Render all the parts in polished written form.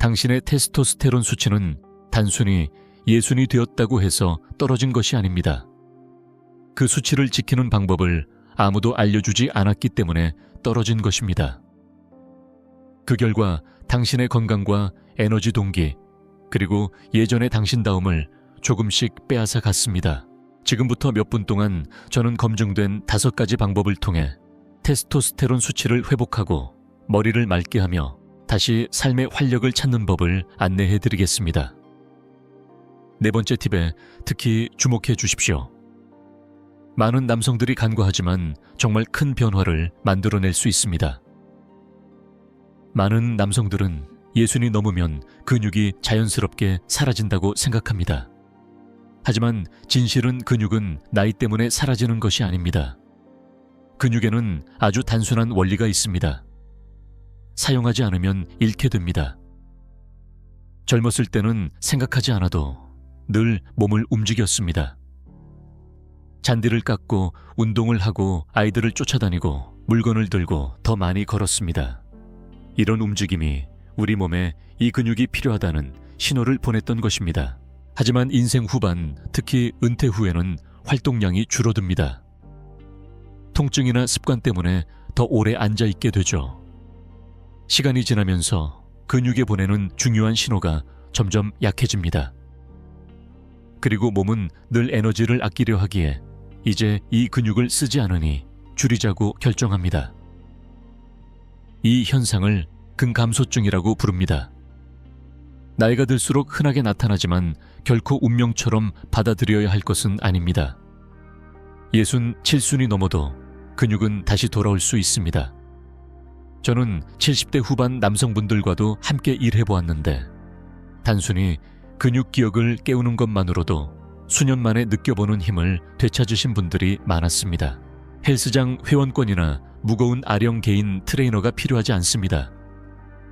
당신의 테스토스테론 수치는 단순히 예순이 되었다고 해서 떨어진 것이 아닙니다. 그 수치를 지키는 방법을 아무도 알려주지 않았기 때문에 떨어진 것입니다. 그 결과 당신의 건강과 에너지 동기, 그리고 예전의 당신다움을 조금씩 빼앗아 갔습니다. 지금부터 몇 분 동안 저는 검증된 5가지 방법을 통해 테스토스테론 수치를 회복하고 머리를 맑게 하며 다시 삶의 활력을 찾는 법을 안내해 드리겠습니다. 4번째 팁에 특히 주목해 주십시오. 많은 남성들이 간과하지만 정말 큰 변화를 만들어낼 수 있습니다. 많은 남성들은 예순이 넘으면 근육이 자연스럽게 사라진다고 생각합니다. 하지만 진실은 근육은 나이 때문에 사라지는 것이 아닙니다. 근육에는 아주 단순한 원리가 있습니다. 사용하지 않으면 잃게 됩니다. 젊었을 때는 생각하지 않아도 늘 몸을 움직였습니다. 잔디를 깎고 운동을 하고 아이들을 쫓아다니고 물건을 들고 더 많이 걸었습니다. 이런 움직임이 우리 몸에 이 근육이 필요하다는 신호를 보냈던 것입니다. 하지만 인생 후반, 특히 은퇴 후에는 활동량이 줄어듭니다. 통증이나 습관 때문에 더 오래 앉아있게 되죠. 시간이 지나면서 근육에 보내는 중요한 신호가 점점 약해집니다. 그리고 몸은 늘 에너지를 아끼려 하기에 이제 이 근육을 쓰지 않으니 줄이자고 결정합니다. 이 현상을 근감소증이라고 부릅니다. 나이가 들수록 흔하게 나타나지만 결코 운명처럼 받아들여야 할 것은 아닙니다. 67순이 넘어도 근육은 다시 돌아올 수 있습니다. 저는 70대 후반 남성분들과도 함께 일해보았는데 단순히 근육 기억을 깨우는 것만으로도 수년 만에 느껴보는 힘을 되찾으신 분들이 많았습니다. 헬스장 회원권이나 무거운 아령 개인 트레이너가 필요하지 않습니다.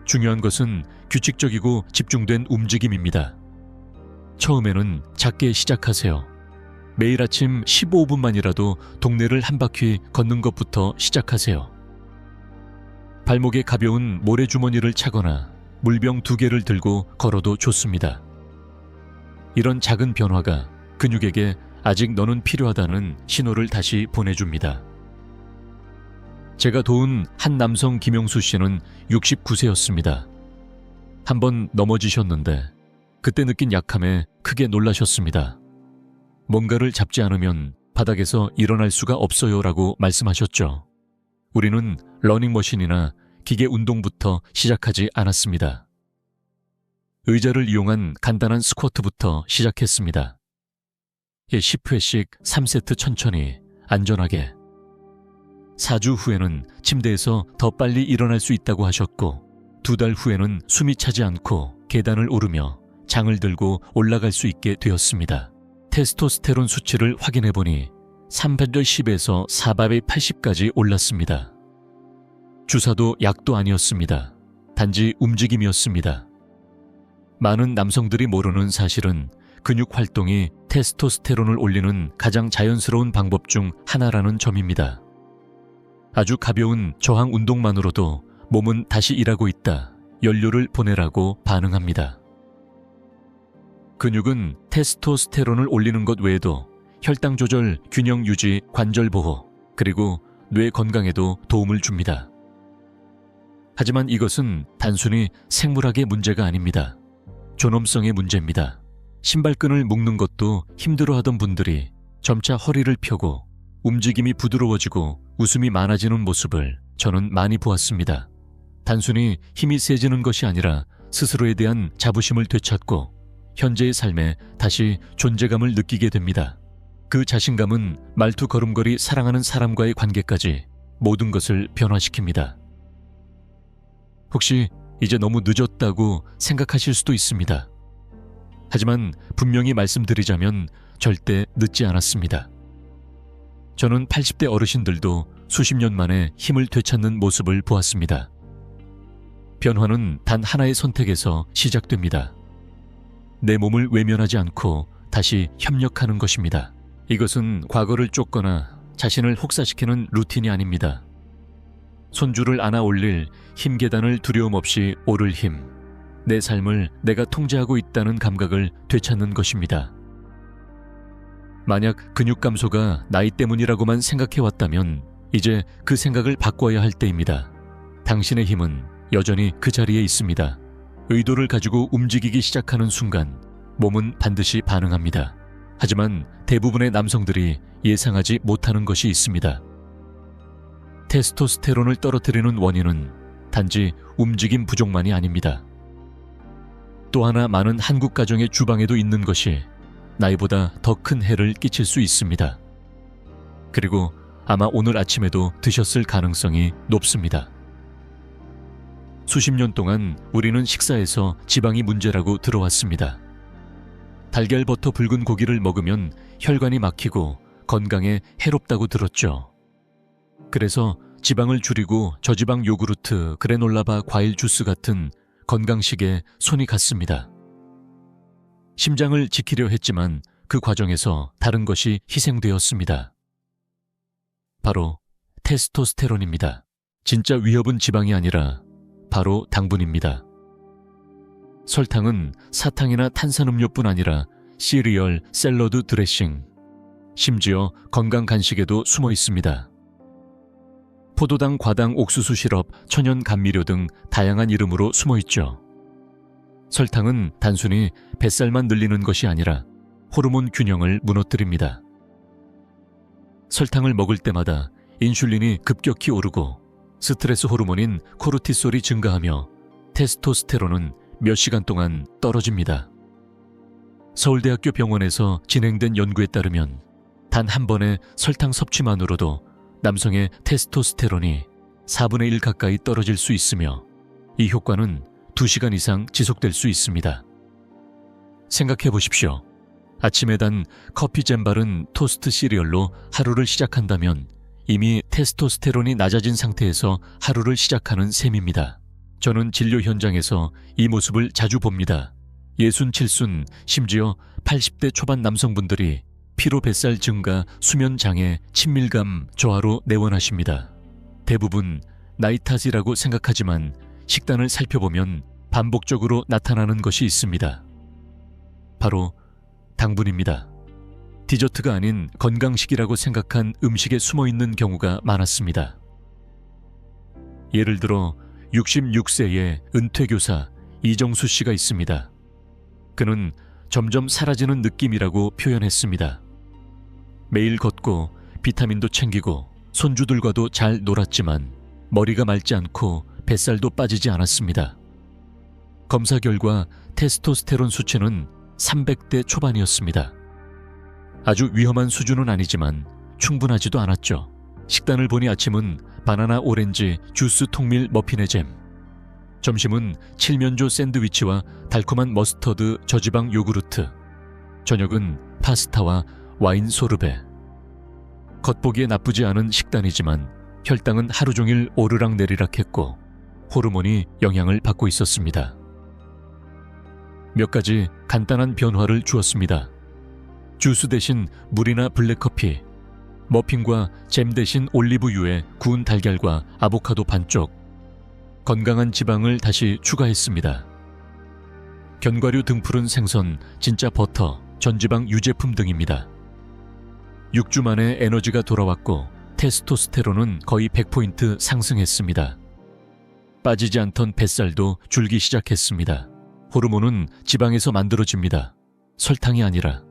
중요한 것은 규칙적이고 집중된 움직임입니다. 처음에는 작게 시작하세요. 매일 아침 15분만이라도 동네를 한 바퀴 걷는 것부터 시작하세요. 발목에 가벼운 모래주머니를 차거나 물병 2개를 들고 걸어도 좋습니다. 이런 작은 변화가 근육에게 아직 너는 필요하다는 신호를 다시 보내줍니다. 제가 도운 한 남성 김용수 씨는 69세였습니다. 한번 넘어지셨는데 그때 느낀 약함에 크게 놀라셨습니다. 뭔가를 잡지 않으면 바닥에서 일어날 수가 없어요 라고 말씀하셨죠. 우리는 러닝머신이나 기계 운동부터 시작하지 않았습니다. 의자를 이용한 간단한 스쿼트부터 시작했습니다. 10회씩 3세트 천천히 안전하게. 4주 후에는 침대에서 더 빨리 일어날 수 있다고 하셨고 2달 후에는 숨이 차지 않고 계단을 오르며 장을 들고 올라갈 수 있게 되었습니다. 테스토스테론 수치를 확인해보니 310에서 480까지 올랐습니다. 주사도 약도 아니었습니다. 단지 움직임이었습니다. 많은 남성들이 모르는 사실은 근육 활동이 테스토스테론을 올리는 가장 자연스러운 방법 중 하나라는 점입니다. 아주 가벼운 저항 운동만으로도 몸은 다시 일하고 있다, 연료를 보내라고 반응합니다. 근육은 테스토스테론을 올리는 것 외에도 혈당 조절, 균형 유지, 관절 보호, 그리고 뇌 건강에도 도움을 줍니다. 하지만 이것은 단순히 생물학의 문제가 아닙니다. 존엄성의 문제입니다. 신발끈을 묶는 것도 힘들어하던 분들이 점차 허리를 펴고 움직임이 부드러워지고 웃음이 많아지는 모습을 저는 많이 보았습니다. 단순히 힘이 세지는 것이 아니라 스스로에 대한 자부심을 되찾고 현재의 삶에 다시 존재감을 느끼게 됩니다. 그 자신감은 말투 걸음걸이 사랑하는 사람과의 관계까지 모든 것을 변화시킵니다. 혹시 이제 너무 늦었다고 생각하실 수도 있습니다. 하지만 분명히 말씀드리자면 절대 늦지 않았습니다. 저는 80대 어르신들도 수십 년 만에 힘을 되찾는 모습을 보았습니다. 변화는 단 하나의 선택에서 시작됩니다. 내 몸을 외면하지 않고 다시 협력하는 것입니다. 이것은 과거를 쫓거나 자신을 혹사시키는 루틴이 아닙니다. 손줄을 안아 올릴 힘 계단을 두려움 없이 오를 힘, 내 삶을 내가 통제하고 있다는 감각을 되찾는 것입니다. 만약 근육 감소가 나이 때문이라고만 생각해왔다면 이제 그 생각을 바꿔야 할 때입니다. 당신의 힘은 여전히 그 자리에 있습니다. 의도를 가지고 움직이기 시작하는 순간 몸은 반드시 반응합니다. 하지만 대부분의 남성들이 예상하지 못하는 것이 있습니다. 테스토스테론을 떨어뜨리는 원인은 단지 움직임 부족만이 아닙니다. 또 하나 많은 한국 가정의 주방에도 있는 것이 나이보다 더 큰 해를 끼칠 수 있습니다. 그리고 아마 오늘 아침에도 드셨을 가능성이 높습니다. 수십 년 동안 우리는 식사에서 지방이 문제라고 들어왔습니다. 달걀버터 붉은 고기를 먹으면 혈관이 막히고 건강에 해롭다고 들었죠. 그래서 지방을 줄이고 저지방 요구르트, 그래놀라바, 과일 주스 같은 건강식에 손이 갔습니다. 심장을 지키려 했지만 그 과정에서 다른 것이 희생되었습니다. 바로 테스토스테론입니다. 진짜 위협은 지방이 아니라 바로 당분입니다. 설탕은 사탕이나 탄산음료뿐 아니라 시리얼, 샐러드 드레싱, 심지어 건강 간식에도 숨어 있습니다. 포도당, 과당, 옥수수 시럽, 천연 감미료 등 다양한 이름으로 숨어 있죠. 설탕은 단순히 뱃살만 늘리는 것이 아니라 호르몬 균형을 무너뜨립니다. 설탕을 먹을 때마다 인슐린이 급격히 오르고 스트레스 호르몬인 코르티솔이 증가하며 테스토스테론은 몇 시간 동안 떨어집니다. 서울대학교 병원에서 진행된 연구에 따르면 단 한 번의 설탕 섭취만으로도 남성의 테스토스테론이 4분의 1 가까이 떨어질 수 있으며 이 효과는 2시간 이상 지속될 수 있습니다. 생각해 보십시오. 아침에 단 커피잼 바른 토스트 시리얼로 하루를 시작한다면 이미 테스토스테론이 낮아진 상태에서 하루를 시작하는 셈입니다. 저는 진료 현장에서 이 모습을 자주 봅니다. 60, 70, 심지어 80대 초반 남성분들이 피로 뱃살 증가, 수면 장애, 친밀감 저하로 내원하십니다. 대부분 나이 탓이라고 생각하지만 식단을 살펴보면 반복적으로 나타나는 것이 있습니다. 바로 당분입니다. 디저트가 아닌 건강식이라고 생각한 음식에 숨어있는 경우가 많았습니다. 예를 들어 66세의 은퇴교사 이정수 씨가 있습니다. 그는 점점 사라지는 느낌이라고 표현했습니다. 매일 걷고 비타민도 챙기고 손주들과도 잘 놀았지만 머리가 맑지 않고 뱃살도 빠지지 않았습니다. 검사 결과 테스토스테론 수치는 300대 초반이었습니다. 아주 위험한 수준은 아니지만 충분하지도 않았죠. 식단을 보니 아침은 바나나 오렌지 주스 통밀 머핀의 잼, 점심은 칠면조 샌드위치와 달콤한 머스터드 저지방 요구르트, 저녁은 파스타와 와인 소르베. 겉보기에 나쁘지 않은 식단이지만 혈당은 하루 종일 오르락내리락했고 호르몬이 영향을 받고 있었습니다. 몇 가지 간단한 변화를 주었습니다. 주스 대신 물이나 블랙커피, 머핀과 잼 대신 올리브유에 구운 달걀과 아보카도 반쪽, 건강한 지방을 다시 추가했습니다. 견과류 등푸른 생선, 진짜 버터, 전지방 유제품 등입니다. 6주 만에 에너지가 돌아왔고 테스토스테론은 거의 100포인트 상승했습니다. 빠지지 않던 뱃살도 줄기 시작했습니다. 호르몬은 지방에서 만들어집니다. 설탕이 아니라.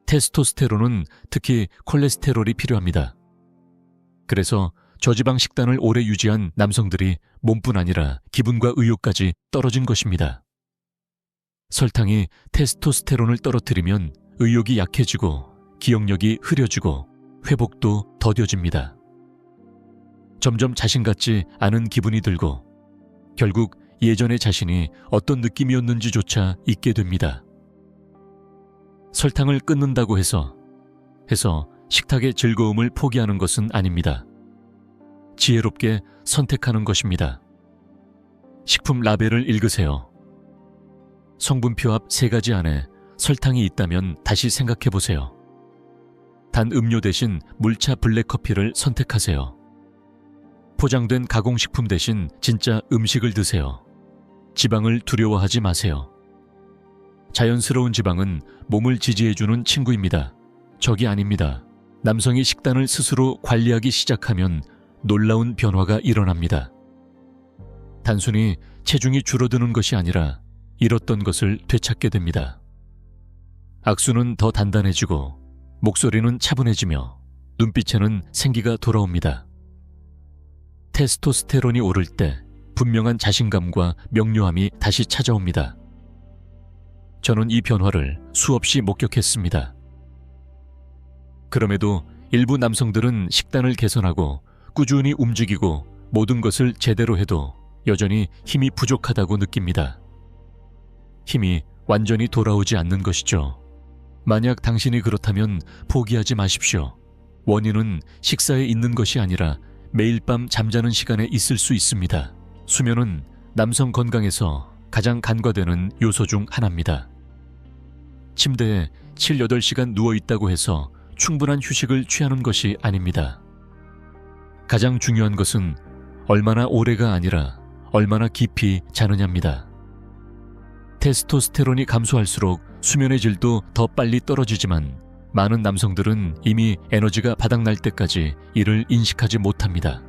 테스토스테론은 특히 콜레스테롤이 필요합니다. 그래서 저지방 식단을 오래 유지한 남성들이 몸뿐 아니라 기분과 의욕까지 떨어진 것입니다. 설탕이 테스토스테론을 떨어뜨리면 의욕이 약해지고 기억력이 흐려지고 회복도 더뎌집니다. 점점 자신 같지 않은 기분이 들고 결국 예전의 자신이 어떤 느낌이었는지조차 잊게 됩니다. 설탕을 끊는다고 해서 식탁의 즐거움을 포기하는 것은 아닙니다. 지혜롭게 선택하는 것입니다. 식품 라벨을 읽으세요. 성분표 앞 3가지 안에 설탕이 있다면 다시 생각해 보세요. 단 음료 대신 물차 블랙커피를 선택하세요. 포장된 가공식품 대신 진짜 음식을 드세요. 지방을 두려워하지 마세요. 자연스러운 지방은 몸을 지지해주는 친구입니다. 적이 아닙니다. 남성이 식단을 스스로 관리하기 시작하면 놀라운 변화가 일어납니다. 단순히 체중이 줄어드는 것이 아니라 잃었던 것을 되찾게 됩니다. 악수는 더 단단해지고 목소리는 차분해지며 눈빛에는 생기가 돌아옵니다. 테스토스테론이 오를 때 분명한 자신감과 명료함이 다시 찾아옵니다. 저는 이 변화를 수없이 목격했습니다. 그럼에도 일부 남성들은 식단을 개선하고 꾸준히 움직이고 모든 것을 제대로 해도 여전히 힘이 부족하다고 느낍니다. 힘이 완전히 돌아오지 않는 것이죠. 만약 당신이 그렇다면 포기하지 마십시오. 원인은 식사에 있는 것이 아니라 매일 밤 잠자는 시간에 있을 수 있습니다. 수면은 남성 건강에서 가장 간과되는 요소 중 하나입니다. 침대에 7, 8시간 누워있다고 해서 충분한 휴식을 취하는 것이 아닙니다. 가장 중요한 것은 얼마나 오래가 아니라 얼마나 깊이 자느냐입니다. 테스토스테론이 감소할수록 수면의 질도 더 빨리 떨어지지만 많은 남성들은 이미 에너지가 바닥날 때까지 이를 인식하지 못합니다.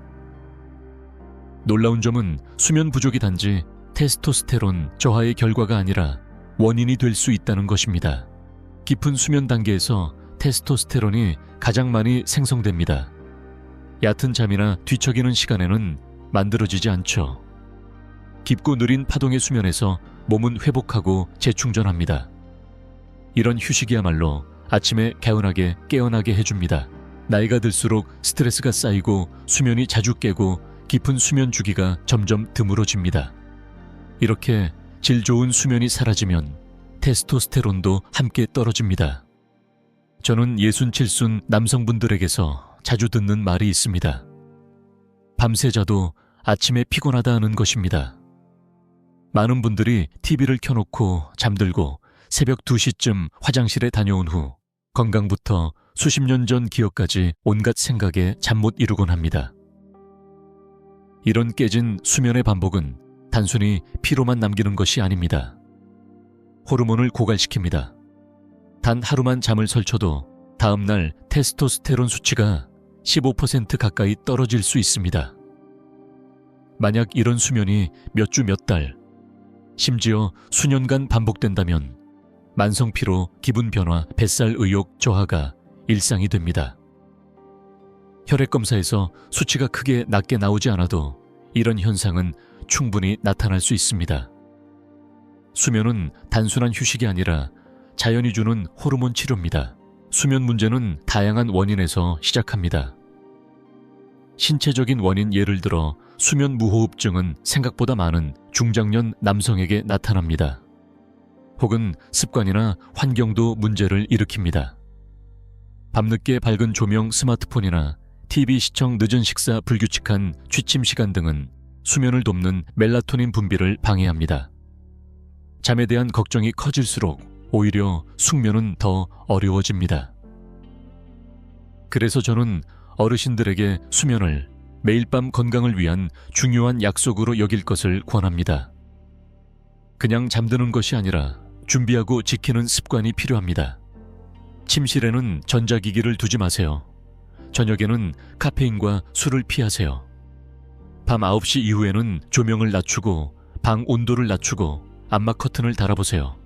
놀라운 점은 수면 부족이 단지 테스토스테론 저하의 결과가 아니라 원인이 될 수 있다는 것입니다. 깊은 수면 단계에서 테스토스테론이 가장 많이 생성됩니다. 얕은 잠이나 뒤척이는 시간에는 만들어지지 않죠. 깊고 느린 파동의 수면에서 몸은 회복하고 재충전합니다. 이런 휴식이야말로 아침에 개운하게 깨어나게 해줍니다. 나이가 들수록 스트레스가 쌓이고 수면이 자주 깨고 깊은 수면 주기가 점점 드물어집니다. 이렇게 질 좋은 수면이 사라지면 테스토스테론도 함께 떨어집니다. 저는 67순 남성분들에게서 자주 듣는 말이 있습니다. 밤새 자도 아침에 피곤하다 하는 것입니다. 많은 분들이 TV를 켜놓고 잠들고 새벽 2시쯤 화장실에 다녀온 후 건강부터 수십 년 전 기억까지 온갖 생각에 잠 못 이루곤 합니다. 이런 깨진 수면의 반복은 단순히 피로만 남기는 것이 아닙니다. 호르몬을 고갈시킵니다. 단 하루만 잠을 설쳐도 다음날 테스토스테론 수치가 15% 가까이 떨어질 수 있습니다. 만약 이런 수면이 몇 주 몇 달, 심지어 수년간 반복된다면 만성피로, 기분 변화, 뱃살 의욕 저하가 일상이 됩니다. 혈액검사에서 수치가 크게 낮게 나오지 않아도 이런 현상은 충분히 나타날 수 있습니다. 수면은 단순한 휴식이 아니라 자연이 주는 호르몬 치료입니다. 수면 문제는 다양한 원인에서 시작합니다. 신체적인 원인 예를 들어 수면 무호흡증은 생각보다 많은 중장년 남성에게 나타납니다. 혹은 습관이나 환경도 문제를 일으킵니다. 밤늦게 밝은 조명, 스마트폰이나 TV 시청, 늦은 식사, 불규칙한 취침 시간 등은 수면을 돕는 멜라토닌 분비를 방해합니다. 잠에 대한 걱정이 커질수록 오히려 숙면은 더 어려워집니다. 그래서 저는 어르신들에게 수면을 매일 밤 건강을 위한 중요한 약속으로 여길 것을 권합니다. 그냥 잠드는 것이 아니라 준비하고 지키는 습관이 필요합니다. 침실에는 전자기기를 두지 마세요. 저녁에는 카페인과 술을 피하세요. 밤 9시 이후에는 조명을 낮추고 방 온도를 낮추고 암막 커튼을 달아보세요.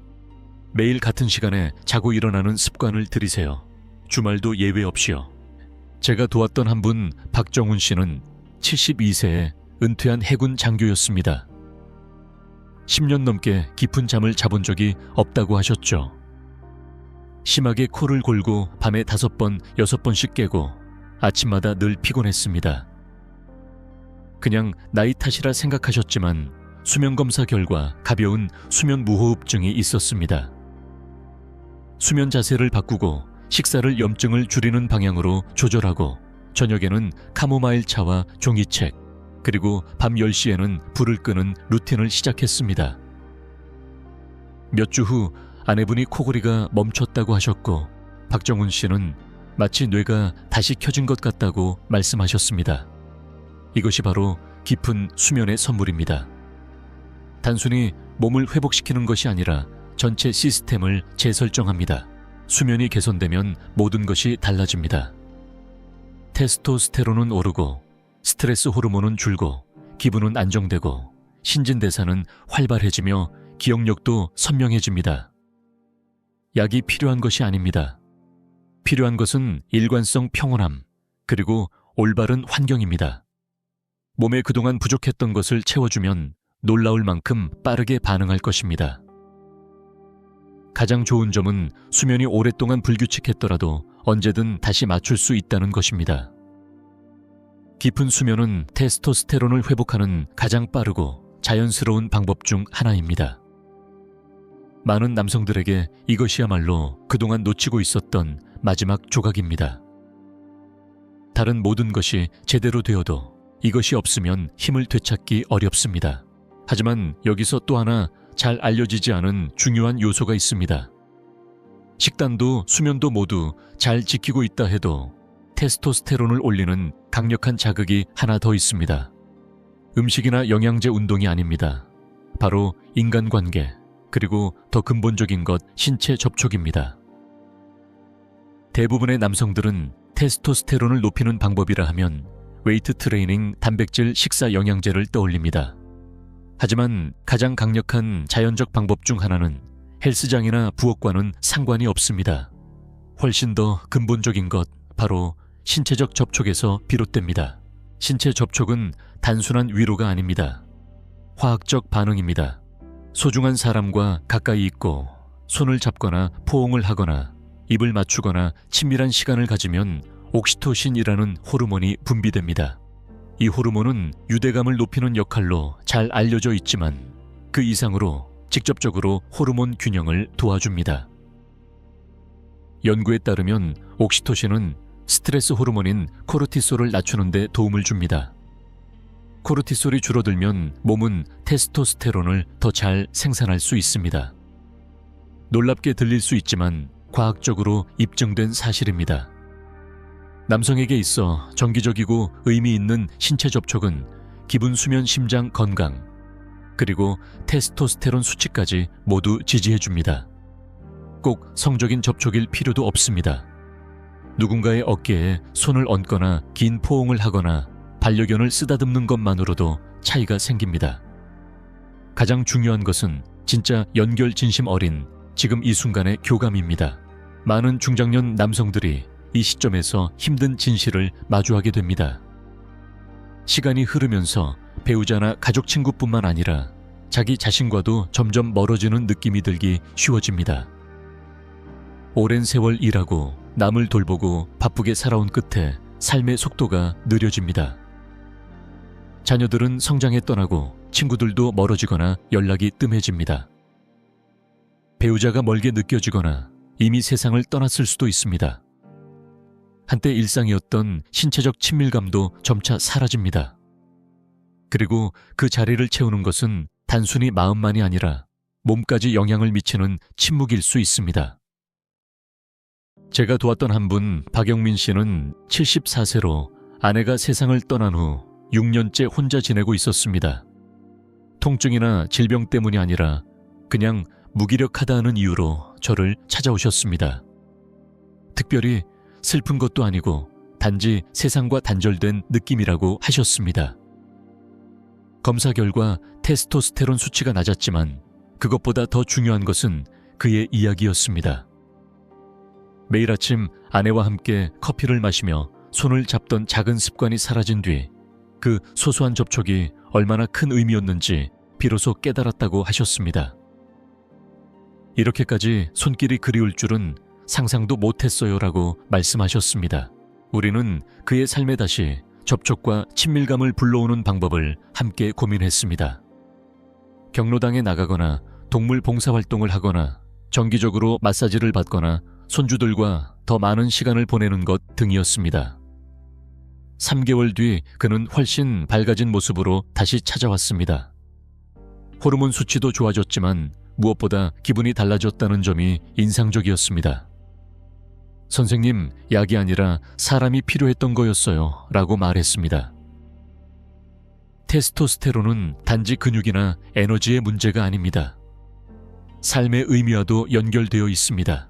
매일 같은 시간에 자고 일어나는 습관을 들이세요. 주말도 예외 없이요. 제가 도왔던 한 분 박정훈 씨는 72세에 은퇴한 해군 장교였습니다. 10년 넘게 깊은 잠을 자본 적이 없다고 하셨죠. 심하게 코를 골고 밤에 5번, 6번씩 깨고 아침마다 늘 피곤했습니다. 그냥 나이 탓이라 생각하셨지만 수면검사 결과 가벼운 수면 무호흡증이 있었습니다. 수면 자세를 바꾸고 식사를 염증을 줄이는 방향으로 조절하고 저녁에는 카모마일 차와 종이책, 그리고 밤 10시에는 불을 끄는 루틴을 시작했습니다. 몇 주 후 아내분이 코골이가 멈췄다고 하셨고 박정훈 씨는 마치 뇌가 다시 켜진 것 같다고 말씀하셨습니다. 이것이 바로 깊은 수면의 선물입니다. 단순히 몸을 회복시키는 것이 아니라 전체 시스템을 재설정합니다. 수면이 개선되면 모든 것이 달라집니다. 테스토스테론은 오르고 스트레스 호르몬은 줄고 기분은 안정되고 신진대사는 활발해지며 기억력도 선명해집니다. 약이 필요한 것이 아닙니다. 필요한 것은 일관성 평온함, 그리고 올바른 환경입니다. 몸에 그동안 부족했던 것을 채워주면 놀라울 만큼 빠르게 반응할 것입니다. 가장 좋은 점은 수면이 오랫동안 불규칙했더라도 언제든 다시 맞출 수 있다는 것입니다. 깊은 수면은 테스토스테론을 회복하는 가장 빠르고 자연스러운 방법 중 하나입니다. 많은 남성들에게 이것이야말로 그동안 놓치고 있었던 마지막 조각입니다. 다른 모든 것이 제대로 되어도 이것이 없으면 힘을 되찾기 어렵습니다. 하지만 여기서 또 하나 잘 알려지지 않은 중요한 요소가 있습니다. 식단도 수면도 모두 잘 지키고 있다 해도 테스토스테론을 올리는 강력한 자극이 하나 더 있습니다. 음식이나 영양제, 운동이 아닙니다. 바로 인간관계, 그리고 더 근본적인 것, 신체 접촉입니다. 대부분의 남성들은 테스토스테론을 높이는 방법이라 하면 웨이트 트레이닝, 단백질, 식사 영양제를 떠올립니다. 하지만 가장 강력한 자연적 방법 중 하나는 헬스장이나 부엌과는 상관이 없습니다. 훨씬 더 근본적인 것, 바로 신체적 접촉에서 비롯됩니다. 신체 접촉은 단순한 위로가 아닙니다. 화학적 반응입니다. 소중한 사람과 가까이 있고 손을 잡거나 포옹을 하거나 입을 맞추거나 친밀한 시간을 가지면 옥시토신이라는 호르몬이 분비됩니다. 이 호르몬은 유대감을 높이는 역할로 잘 알려져 있지만 그 이상으로 직접적으로 호르몬 균형을 도와줍니다. 연구에 따르면 옥시토신은 스트레스 호르몬인 코르티솔을 낮추는 데 도움을 줍니다. 코르티솔이 줄어들면 몸은 테스토스테론을 더 잘 생산할 수 있습니다. 놀랍게 들릴 수 있지만 과학적으로 입증된 사실입니다. 남성에게 있어 정기적이고 의미 있는 신체 접촉은 기분, 수면, 심장 건강, 그리고 테스토스테론 수치까지 모두 지지해줍니다. 꼭 성적인 접촉일 필요도 없습니다. 누군가의 어깨에 손을 얹거나 긴 포옹을 하거나 반려견을 쓰다듬는 것만으로도 차이가 생깁니다. 가장 중요한 것은 진짜 연결 진심 어린 지금 이 순간의 교감입니다. 많은 중장년 남성들이 이 시점에서 힘든 진실을 마주하게 됩니다. 시간이 흐르면서 배우자나 가족, 친구뿐만 아니라 자기 자신과도 점점 멀어지는 느낌이 들기 쉬워집니다. 오랜 세월 일하고 남을 돌보고 바쁘게 살아온 끝에 삶의 속도가 느려집니다. 자녀들은 성장에 떠나고 친구들도 멀어지거나 연락이 뜸해집니다. 배우자가 멀게 느껴지거나 이미 세상을 떠났을 수도 있습니다. 한때 일상이었던 신체적 친밀감도 점차 사라집니다. 그리고 그 자리를 채우는 것은 단순히 마음만이 아니라 몸까지 영향을 미치는 침묵일 수 있습니다. 제가 도왔던 한 분, 박영민 씨는 74세로 아내가 세상을 떠난 후 6년째 혼자 지내고 있었습니다. 통증이나 질병 때문이 아니라 그냥 무기력하다는 이유로 저를 찾아오셨습니다. 특별히 슬픈 것도 아니고 단지 세상과 단절된 느낌이라고 하셨습니다. 검사 결과 테스토스테론 수치가 낮았지만 그것보다 더 중요한 것은 그의 이야기였습니다. 매일 아침 아내와 함께 커피를 마시며 손을 잡던 작은 습관이 사라진 뒤 그 소소한 접촉이 얼마나 큰 의미였는지 비로소 깨달았다고 하셨습니다. 이렇게까지 손길이 그리울 줄은 상상도 못했어요라고 말씀하셨습니다. 우리는 그의 삶에 다시 접촉과 친밀감을 불러오는 방법을 함께 고민했습니다. 경로당에 나가거나 동물 봉사활동을 하거나 정기적으로 마사지를 받거나 손주들과 더 많은 시간을 보내는 것 등이었습니다. 3개월 뒤 그는 훨씬 밝아진 모습으로 다시 찾아왔습니다. 호르몬 수치도 좋아졌지만 무엇보다 기분이 달라졌다는 점이 인상적이었습니다. 선생님, 약이 아니라 사람이 필요했던 거였어요 라고 말했습니다. 테스토스테론은 단지 근육이나 에너지의 문제가 아닙니다. 삶의 의미와도 연결되어 있습니다.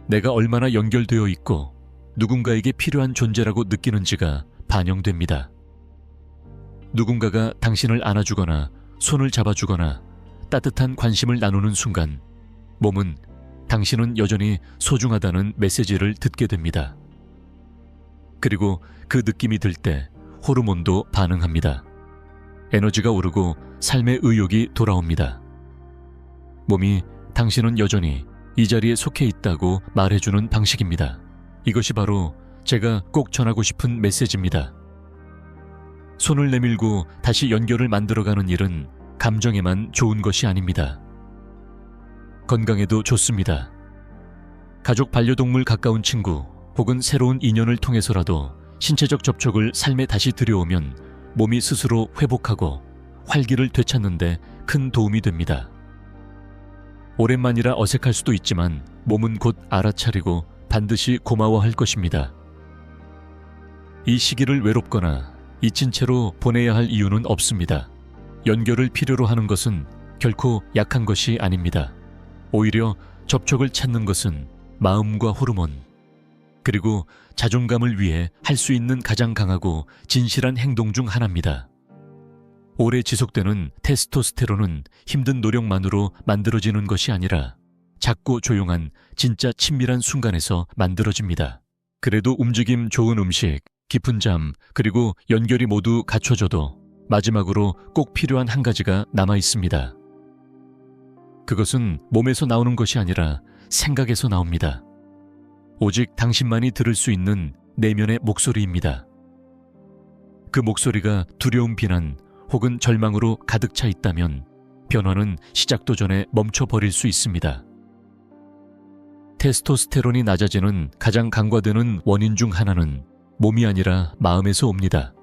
내가 얼마나 연결되어 있고 누군가에게 필요한 존재라고 느끼는지가 반영됩니다. 누군가가 당신을 안아주거나 손을 잡아주거나 따뜻한 관심을 나누는 순간 몸은 당신은 여전히 소중하다는 메시지를 듣게 됩니다. 그리고 그 느낌이 들 때 호르몬도 반응합니다. 에너지가 오르고 삶의 의욕이 돌아옵니다. 몸이 당신은 여전히 이 자리에 속해 있다고 말해주는 방식입니다. 이것이 바로 제가 꼭 전하고 싶은 메시지입니다. 손을 내밀고 다시 연결을 만들어가는 일은 감정에만 좋은 것이 아닙니다. 건강에도 좋습니다. 가족, 반려동물, 가까운 친구 혹은 새로운 인연을 통해서라도 신체적 접촉을 삶에 다시 들여오면 몸이 스스로 회복하고 활기를 되찾는 데 큰 도움이 됩니다. 오랜만이라 어색할 수도 있지만 몸은 곧 알아차리고 반드시 고마워할 것입니다. 이 시기를 외롭거나 잊힌 채로 보내야 할 이유는 없습니다. 연결을 필요로 하는 것은 결코 약한 것이 아닙니다. 오히려 접촉을 찾는 것은 마음과 호르몬, 그리고 자존감을 위해 할 수 있는 가장 강하고 진실한 행동 중 하나입니다. 오래 지속되는 테스토스테론은 힘든 노력만으로 만들어지는 것이 아니라 작고 조용한 진짜 친밀한 순간에서 만들어집니다. 그래도 움직임, 좋은 음식, 깊은 잠, 그리고 연결이 모두 갖춰져도 마지막으로 꼭 필요한 한 가지가 남아 있습니다. 그것은 몸에서 나오는 것이 아니라 생각에서 나옵니다. 오직 당신만이 들을 수 있는 내면의 목소리입니다. 그 목소리가 두려움, 비난 혹은 절망으로 가득 차 있다면 변화는 시작도 전에 멈춰버릴 수 있습니다. 테스토스테론이 낮아지는 가장 간과되는 원인 중 하나는 몸이 아니라 마음에서 옵니다.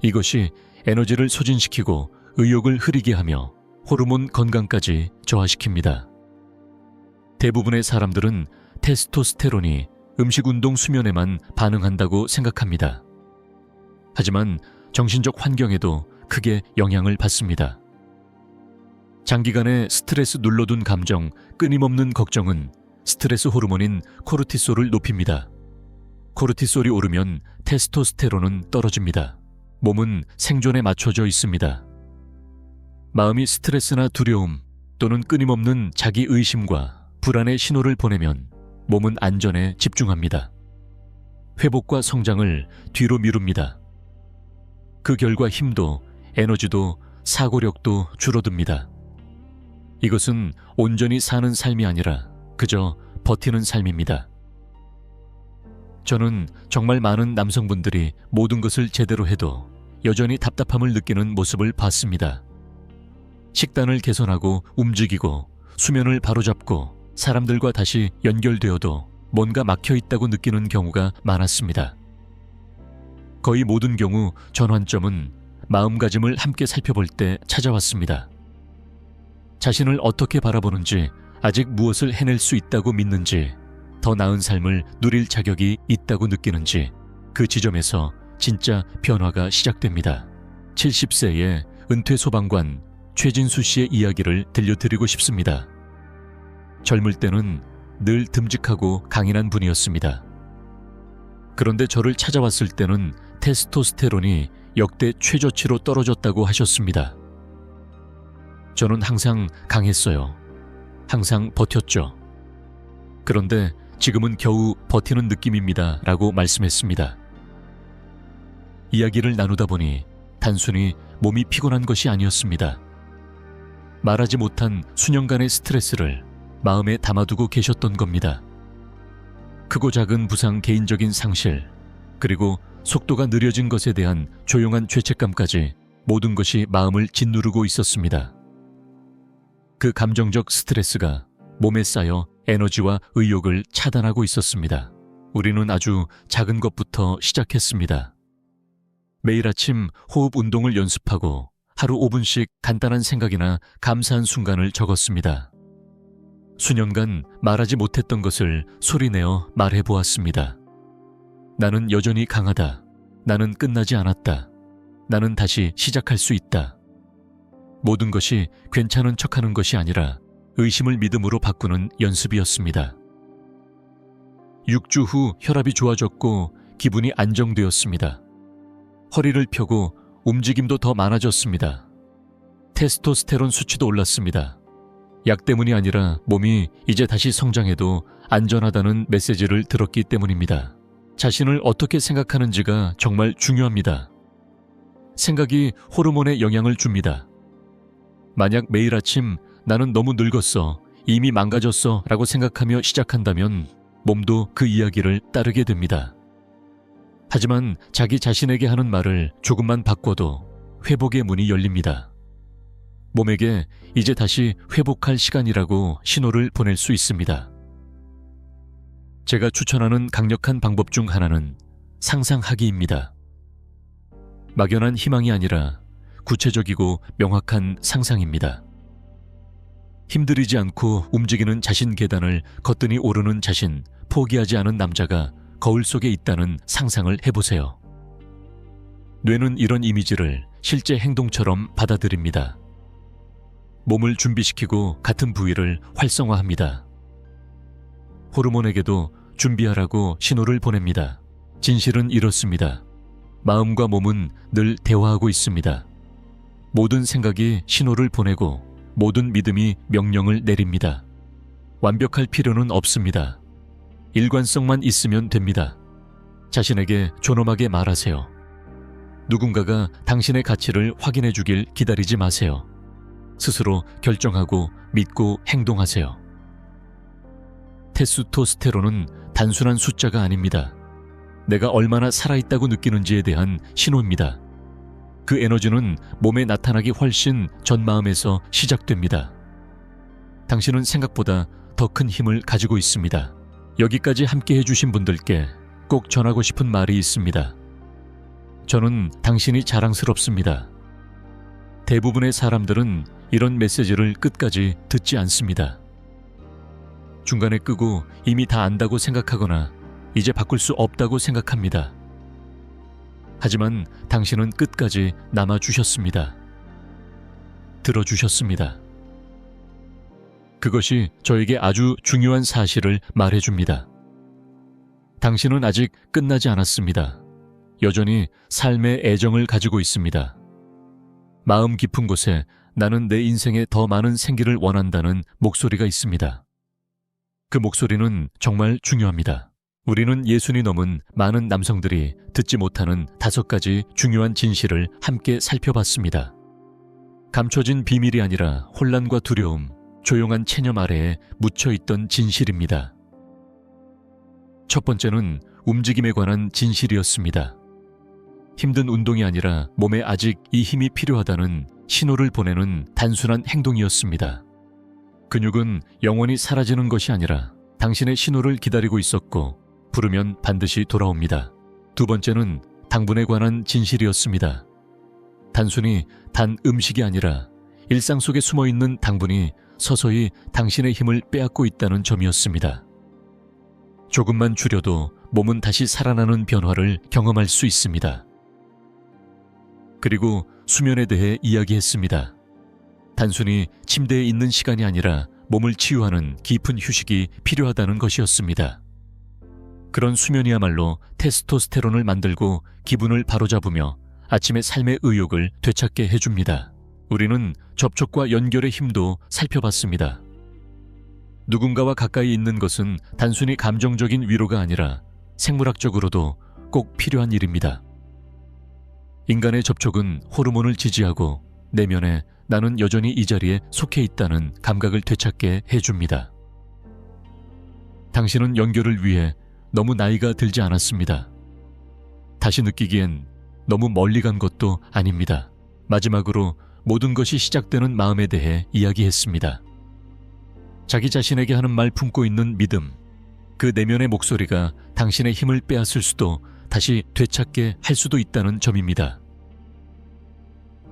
이것이 에너지를 소진시키고 의욕을 흐리게 하며 호르몬 건강까지 저하시킵니다. 대부분의 사람들은 테스토스테론이 음식, 운동, 수면에만 반응한다고 생각합니다. 하지만 정신적 환경에도 크게 영향을 받습니다. 장기간의 스트레스, 눌러둔 감정, 끊임없는 걱정은 스트레스 호르몬인 코르티솔을 높입니다. 코르티솔이 오르면 테스토스테론은 떨어집니다. 몸은 생존에 맞춰져 있습니다. 마음이 스트레스나 두려움 또는 끊임없는 자기 의심과 불안의 신호를 보내면 몸은 안전에 집중합니다. 회복과 성장을 뒤로 미룹니다. 그 결과 힘도 에너지도 사고력도 줄어듭니다. 이것은 온전히 사는 삶이 아니라 그저 버티는 삶입니다. 저는 정말 많은 남성분들이 모든 것을 제대로 해도 여전히 답답함을 느끼는 모습을 봤습니다. 식단을 개선하고 움직이고 수면을 바로잡고 사람들과 다시 연결되어도 뭔가 막혀 있다고 느끼는 경우가 많았습니다. 거의 모든 경우 전환점은 마음가짐을 함께 살펴볼 때 찾아왔습니다. 자신을 어떻게 바라보는지, 아직 무엇을 해낼 수 있다고 믿는지, 더 나은 삶을 누릴 자격이 있다고 느끼는지 그 지점에서 진짜 변화가 시작됩니다. 70세의 은퇴 소방관 최진수 씨의 이야기를 들려드리고 싶습니다. 젊을 때는 늘 듬직하고 강인한 분이었습니다. 그런데 저를 찾아왔을 때는 테스토스테론이 역대 최저치로 떨어졌다고 하셨습니다. 저는 항상 강했어요. 항상 버텼죠. 그런데 지금은 겨우 버티는 느낌입니다 라고 말씀했습니다. 이야기를 나누다 보니 단순히 몸이 피곤한 것이 아니었습니다. 말하지 못한 수년간의 스트레스를 마음에 담아두고 계셨던 겁니다. 크고 작은 부상, 개인적인 상실, 그리고 속도가 느려진 것에 대한 조용한 죄책감까지 모든 것이 마음을 짓누르고 있었습니다. 그 감정적 스트레스가 몸에 쌓여 에너지와 의욕을 차단하고 있었습니다. 우리는 아주 작은 것부터 시작했습니다. 매일 아침 호흡 운동을 연습하고 하루 5분씩 간단한 생각이나 감사한 순간을 적었습니다. 수년간 말하지 못했던 것을 소리내어 말해보았습니다. 나는 여전히 강하다. 나는 끝나지 않았다. 나는 다시 시작할 수 있다. 모든 것이 괜찮은 척하는 것이 아니라 의심을 믿음으로 바꾸는 연습이었습니다. 6주 후 혈압이 좋아졌고 기분이 안정되었습니다. 허리를 펴고 움직임도 더 많아졌습니다. 테스토스테론 수치도 올랐습니다. 약 때문이 아니라 몸이 이제 다시 성장해도 안전하다는 메시지를 들었기 때문입니다. 자신을 어떻게 생각하는지가 정말 중요합니다. 생각이 호르몬에 영향을 줍니다. 만약 매일 아침 나는 너무 늙었어, 이미 망가졌어 라고 생각하며 시작한다면 몸도 그 이야기를 따르게 됩니다. 하지만 자기 자신에게 하는 말을 조금만 바꿔도 회복의 문이 열립니다. 몸에게 이제 다시 회복할 시간이라고 신호를 보낼 수 있습니다. 제가 추천하는 강력한 방법 중 하나는 상상하기입니다. 막연한 희망이 아니라 구체적이고 명확한 상상입니다. 힘들이지 않고 움직이는 자신 계단을 거뜬히 오르는 자신, 포기하지 않은 남자가 거울 속에 있다는 상상을 해보세요. 뇌는 이런 이미지를 실제 행동처럼 받아들입니다. 몸을 준비시키고 같은 부위를 활성화합니다. 호르몬에게도 준비하라고 신호를 보냅니다. 진실은 이렇습니다. 마음과 몸은 늘 대화하고 있습니다. 모든 생각이 신호를 보내고 모든 믿음이 명령을 내립니다. 완벽할 필요는 없습니다. 일관성만 있으면 됩니다. 자신에게 존엄하게 말하세요. 누군가가 당신의 가치를 확인해 주길 기다리지 마세요. 스스로 결정하고 믿고 행동하세요. 테스토스테론은 단순한 숫자가 아닙니다. 내가 얼마나 살아있다고 느끼는지에 대한 신호입니다. 그 에너지는 몸에 나타나기 훨씬 전 마음에서 시작됩니다. 당신은 생각보다 더 큰 힘을 가지고 있습니다. 여기까지 함께 해주신 분들께 꼭 전하고 싶은 말이 있습니다. 저는 당신이 자랑스럽습니다. 대부분의 사람들은 이런 메시지를 끝까지 듣지 않습니다. 중간에 끄고 이미 다 안다고 생각하거나 이제 바꿀 수 없다고 생각합니다. 하지만 당신은 끝까지 남아주셨습니다. 들어주셨습니다. 그것이 저에게 아주 중요한 사실을 말해줍니다. 당신은 아직 끝나지 않았습니다. 여전히 삶의 애정을 가지고 있습니다. 마음 깊은 곳에 나는 내 인생에 더 많은 생기를 원한다는 목소리가 있습니다. 그 목소리는 정말 중요합니다. 우리는 60이 넘은 많은 남성들이 듣지 못하는 5가지 중요한 진실을 함께 살펴봤습니다. 감춰진 비밀이 아니라 혼란과 두려움, 조용한 체념 아래에 묻혀있던 진실입니다. 첫 번째는 움직임에 관한 진실이었습니다. 힘든 운동이 아니라 몸에 아직 이 힘이 필요하다는 신호를 보내는 단순한 행동이었습니다. 근육은 영원히 사라지는 것이 아니라 당신의 신호를 기다리고 있었고 부르면 반드시 돌아옵니다. 두 번째는 당분에 관한 진실이었습니다. 단순히 단 음식이 아니라 일상 속에 숨어있는 당분이 서서히 당신의 힘을 빼앗고 있다는 점이었습니다. 조금만 줄여도 몸은 다시 살아나는 변화를 경험할 수 있습니다. 그리고 수면에 대해 이야기했습니다. 단순히 침대에 있는 시간이 아니라 몸을 치유하는 깊은 휴식이 필요하다는 것이었습니다. 그런 수면이야말로 테스토스테론을 만들고 기분을 바로잡으며 아침의 삶의 의욕을 되찾게 해줍니다. 우리는 접촉과 연결의 힘도 살펴봤습니다. 누군가와 가까이 있는 것은 단순히 감정적인 위로가 아니라 생물학적으로도 꼭 필요한 일입니다. 인간의 접촉은 호르몬을 지지하고 내면에 나는 여전히 이 자리에 속해 있다는 감각을 되찾게 해줍니다. 당신은 연결을 위해 너무 나이가 들지 않았습니다. 다시 느끼기엔 너무 멀리 간 것도 아닙니다. 마지막으로 모든 것이 시작되는 마음에 대해 이야기했습니다. 자기 자신에게 하는 말 품고 있는 믿음, 그 내면의 목소리가 당신의 힘을 빼앗을 수도 다시 되찾게 할 수도 있다는 점입니다.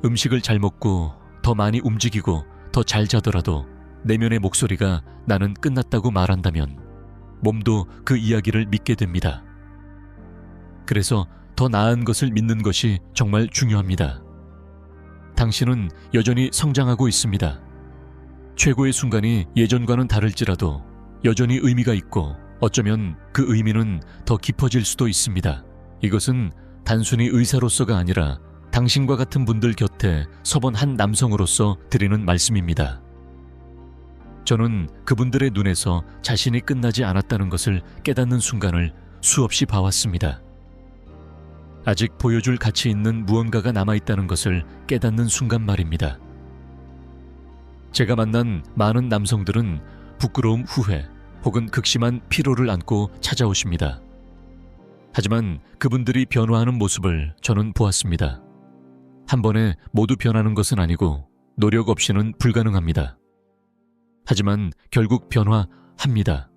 음식을 잘 먹고 더 많이 움직이고 더 잘 자더라도 내면의 목소리가 나는 끝났다고 말한다면 몸도 그 이야기를 믿게 됩니다. 그래서 더 나은 것을 믿는 것이 정말 중요합니다. 당신은 여전히 성장하고 있습니다. 최고의 순간이 예전과는 다를지라도 여전히 의미가 있고 어쩌면 그 의미는 더 깊어질 수도 있습니다. 이것은 단순히 의사로서가 아니라 당신과 같은 분들 곁에 서본 한 남성으로서 드리는 말씀입니다. 저는 그분들의 눈에서 자신이 끝나지 않았다는 것을 깨닫는 순간을 수없이 봐왔습니다. 아직 보여줄 가치 있는 무언가가 남아있다는 것을 깨닫는 순간 말입니다. 제가 만난 많은 남성들은 부끄러움 후회 혹은 극심한 피로를 안고 찾아오십니다. 하지만 그분들이 변화하는 모습을 저는 보았습니다. 한 번에 모두 변하는 것은 아니고 노력 없이는 불가능합니다. 하지만 결국 변화합니다.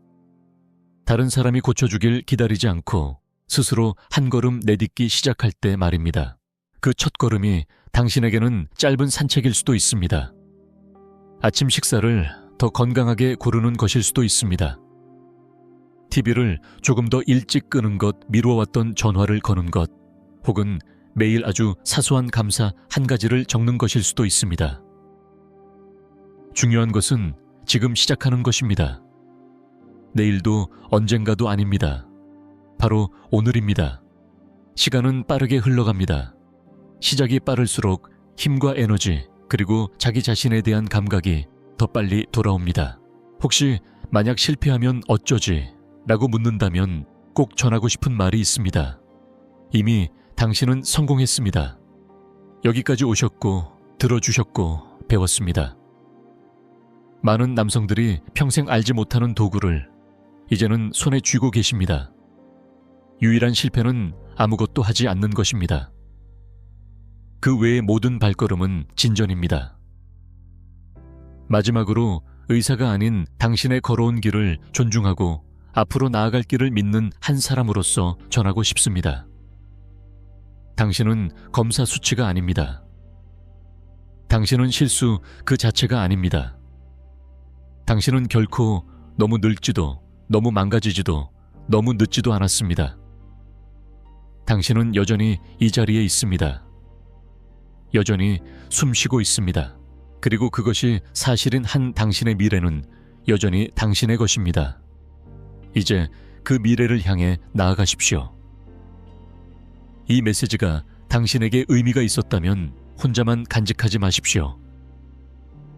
다른 사람이 고쳐주길 기다리지 않고 스스로 한 걸음 내딛기 시작할 때 말입니다. 그 첫 걸음이 당신에게는 짧은 산책일 수도 있습니다. 아침 식사를 더 건강하게 고르는 것일 수도 있습니다. TV를 조금 더 일찍 끄는 것, 미루어왔던 전화를 거는 것, 혹은 매일 아주 사소한 감사 한 가지를 적는 것일 수도 있습니다. 중요한 것은 지금 시작하는 것입니다. 내일도 언젠가도 아닙니다. 바로 오늘입니다. 시간은 빠르게 흘러갑니다. 시작이 빠를수록 힘과 에너지 그리고 자기 자신에 대한 감각이 더 빨리 돌아옵니다. 혹시 만약 실패하면 어쩌지? 라고 묻는다면 꼭 전하고 싶은 말이 있습니다. 이미 당신은 성공했습니다. 여기까지 오셨고 들어주셨고 배웠습니다. 많은 남성들이 평생 알지 못하는 도구를 이제는 손에 쥐고 계십니다. 유일한 실패는 아무것도 하지 않는 것입니다. 그 외의 모든 발걸음은 진전입니다. 마지막으로 의사가 아닌 당신의 걸어온 길을 존중하고 앞으로 나아갈 길을 믿는 한 사람으로서 전하고 싶습니다. 당신은 검사 수치가 아닙니다. 당신은 실수 그 자체가 아닙니다. 당신은 결코 너무 늙지도 너무 망가지지도 너무 늦지도 않았습니다. 당신은 여전히 이 자리에 있습니다. 여전히 숨쉬고 있습니다. 그리고 그것이 사실인 한 당신의 미래는 여전히 당신의 것입니다. 이제 그 미래를 향해 나아가십시오. 이 메시지가 당신에게 의미가 있었다면 혼자만 간직하지 마십시오.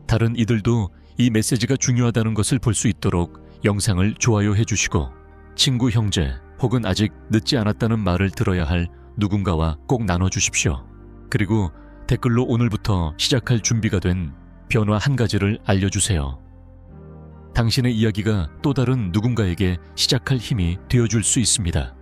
다른 이들도 이 메시지가 중요하다는 것을 볼 수 있도록 영상을 좋아요해 주시고 친구, 형제 혹은 아직 늦지 않았다는 말을 들어야 할 누군가와 꼭 나눠주십시오. 그리고 댓글로 오늘부터 시작할 준비가 된 변화 한 가지를 알려주세요. 당신의 이야기가 또 다른 누군가에게 시작할 힘이 되어줄 수 있습니다.